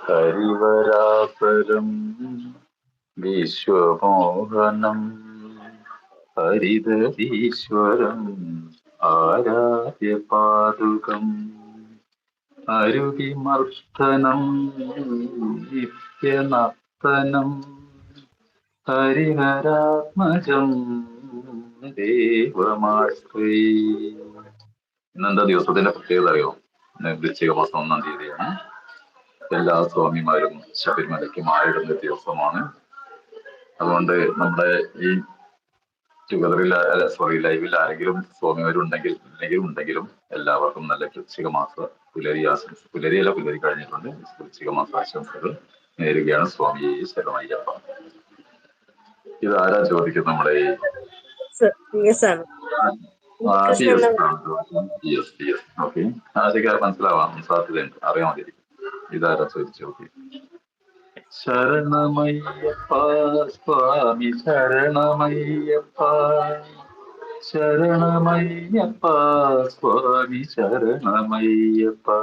ഹരിവരാപരം വിശ്വമോഹനം ഹരിതീശ്വരം ആരാധ്യപാദുകം അരുവിമർദ്ദനം നിത്യനർത്തനം ഹരിഹരാത്മജം ദേവമാശ്രേ. ഇന്നെന്താ ദിവസത്തിന്റെ പ്രത്യേകത അറിയോ? വൃശ്ചിക മാസം 1-ാം തീയതിയാണ്. എല്ലാ സ്വാമിമാരും ശബരിമലയ്ക്ക് മാറിയിടുന്ന ദിവസമാണ്. അതുകൊണ്ട് നമ്മുടെ ഈ ലൈവിൽ ആരെങ്കിലും സ്വാമിമാരുണ്ടെങ്കിലും എല്ലാവർക്കും നല്ല വൃശ്ചിക മാസ പുലരി കഴിഞ്ഞിട്ടുണ്ട്. വൃശ്ചിക മാസ ആശംസകൾ നേരുകയാണ്. സ്വാമി ശരണമയ്യപ്പ. ഇതാരാ ചോദിക്കുന്നത്? നമ്മുടെ ഓക്കെ, ആദ്യം മനസ്സിലാവാം സാധ്യതയുണ്ട്, അറിയാൻ മതിയായിരിക്കും. ഇതാരാ ചോദിച്ചു? ഓക്കെ. ശരണമയ്യപ്പ സ്വാമി ശരണമയ്യപ്പ, ശരണമയ്യപ്പ സ്വാമി ശരണമയ്യപ്പ.